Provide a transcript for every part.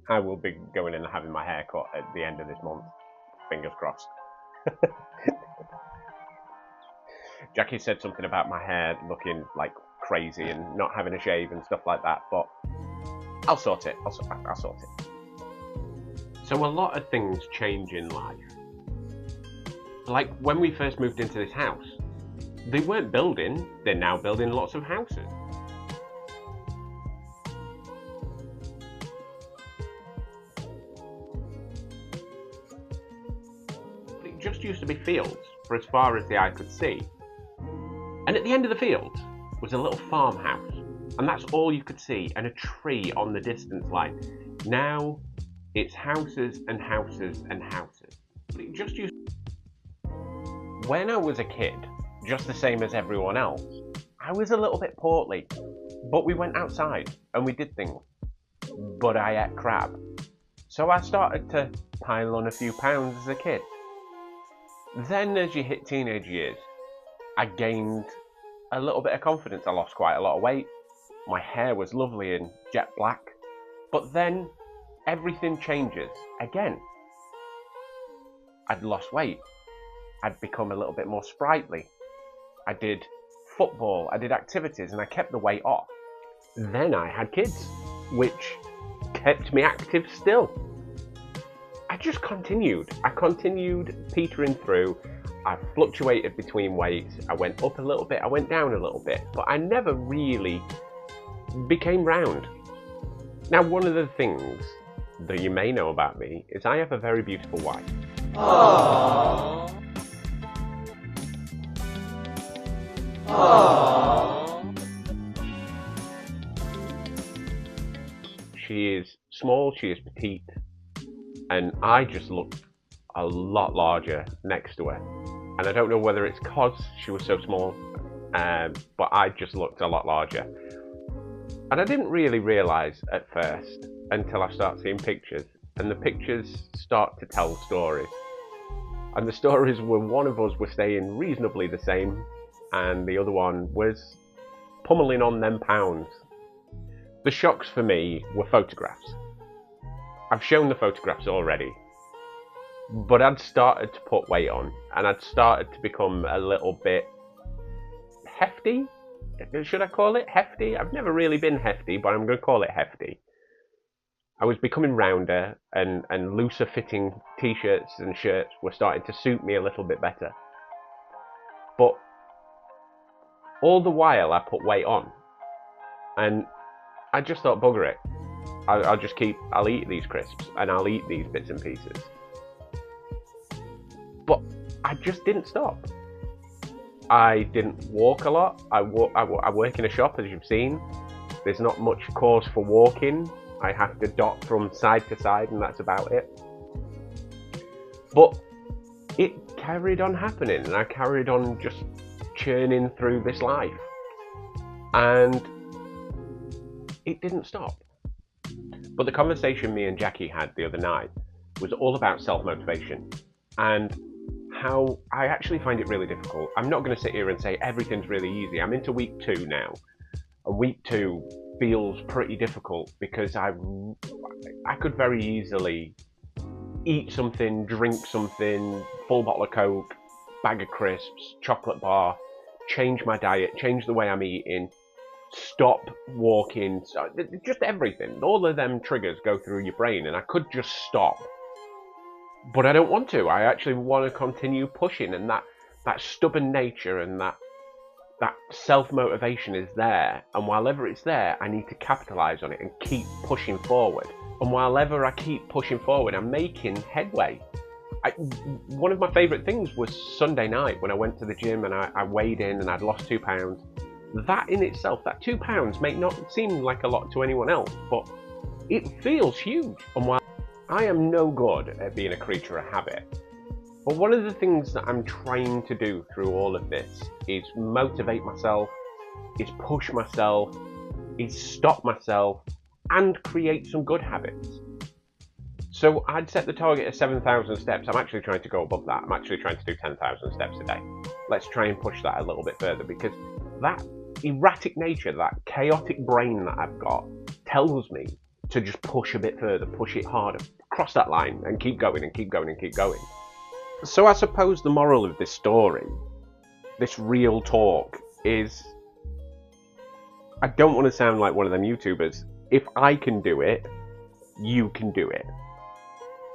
I will be going in and having my hair cut at the end of this month. Fingers crossed. Jackie said something about my hair looking like crazy and not having a shave and stuff like that, but I'll sort it. I'll sort it. So a lot of things change in life. Like when we first moved into this house, they weren't building, they're now building lots of houses. It just used to be fields for as far as the eye could see. And at the end of the field was a little farmhouse, and that's all you could see, and a tree on the distance line. Now it's houses and houses and houses. But it just used. When I was a kid, just the same as everyone else, I was a little bit portly, but we went outside and we did things. But I ate crap. So I started to pile on a few pounds as a kid. Then as you hit teenage years, I gained a little bit of confidence. I lost quite a lot of weight. My hair was lovely and jet black. But then everything changes again. I'd lost weight. I'd become a little bit more sprightly. I did football, I did activities, and I kept the weight off. Then I had kids, which kept me active still. I just continued. I continued petering through. I fluctuated between weights. I went up a little bit, I went down a little bit, but I never really became round. Now, one of the things that you may know about me is I have a very beautiful wife. Aww. Aww. She is small, she is petite, and I just looked a lot larger next to her. And I don't know whether it's because she was so small, but I just looked a lot larger. And I didn't really realise at first until I start seeing pictures, and the pictures start to tell stories. And the stories were one of us was staying reasonably the same, and the other one was pummeling on them pounds. The shocks for me were photographs. I've shown the photographs already, but I'd started to put weight on, and I'd started to become a little bit hefty. Should I call it hefty? I've never really been hefty, but I'm going to call it hefty. I was becoming rounder, and looser fitting t-shirts and shirts were starting to suit me a little bit better. But all the while I put weight on, and I just thought, bugger it. I'll eat these crisps, and I'll eat these bits and pieces. But I just didn't stop. I didn't walk a lot. I work in a shop, as you've seen. There's not much cause for walking. I have to dot from side to side, and that's about it. But it carried on happening, and I carried on just churning through this life. And it didn't stop. But the conversation me and Jackie had the other night was all about self-motivation, and how I actually find it really difficult. I'm not going to sit here and say everything's really easy. I'm into week 2 now, and week 2 feels pretty difficult because I could very easily eat something, drink something, full bottle of Coke, bag of crisps, chocolate bar, change my diet, change the way I'm eating, stop walking, just everything. All of them triggers go through your brain, and I could just stop. But I don't want to. I actually want to continue pushing, and that stubborn nature and that self-motivation is there. And while ever it's there, I need to capitalise on it and keep pushing forward. And while ever I keep pushing forward, I'm making headway. One of my favourite things was Sunday night when I went to the gym and I weighed in and I'd lost 2 pounds. That in itself, that 2 pounds may not seem like a lot to anyone else, but it feels huge. And while I am no good at being a creature of habit, But one of the things that I'm trying to do through all of this is motivate myself, is push myself, is stop myself, and create some good habits. So I'd set the target at 7,000 steps. I'm actually trying to go above that. I'm actually trying to do 10,000 steps a day. Let's try and push that a little bit further, because that erratic nature, that chaotic brain that I've got, tells me to just push a bit further, push it harder, cross that line and keep going and keep going and keep going. So I suppose the moral of this story, this real talk, is I don't want to sound like one of them YouTubers. If I can do it, you can do it.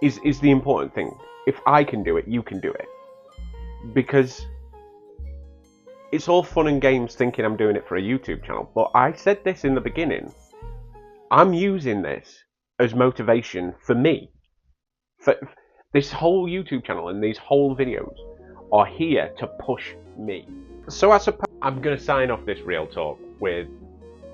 Is the important thing. If I can do it, you can do it. Because it's all fun and games thinking I'm doing it for a YouTube channel, but I said this in the beginning. I'm using this as motivation for me. For this whole YouTube channel and these whole videos are here to push me. So I suppose I'm going to sign off this real talk with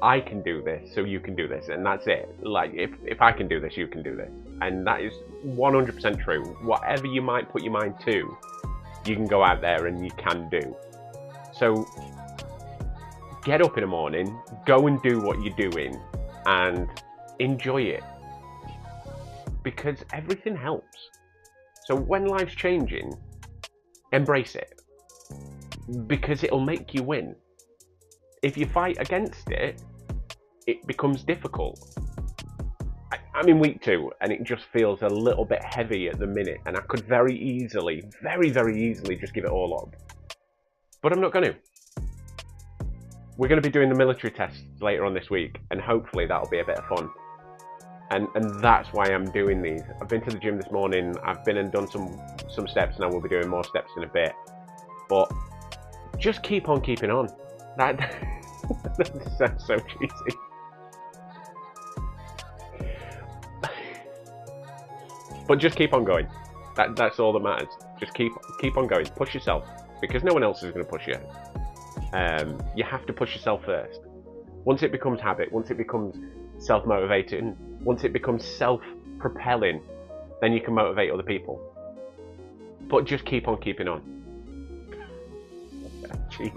I can do this, so you can do this, and that's it. Like, if I can do this, you can do this. And that is 100% true. Whatever you might put your mind to, you can go out there and you can do. So get up in the morning, go and do what you're doing, and enjoy it. Because everything helps. So when life's changing, embrace it. Because it'll make you win. If you fight against it, it becomes difficult. I'm in week 2 and it just feels a little bit heavy at the minute, and I could very easily, very easily just give it all up. But I'm not going to. We're going to be doing the military tests later on this week, and hopefully that'll be a bit of fun. And that's why I'm doing these. I've been to the gym this morning, I've been and done some steps, and I will be doing more steps in a bit. But just keep on keeping on. That sounds so cheesy. But just keep on going. That's all that matters. Just keep on going. Push yourself, because no one else is going to push you. You have to push yourself first. Once it becomes habit, once it becomes self-motivating, once it becomes self-propelling, then you can motivate other people. But just keep on keeping on. Cheesy.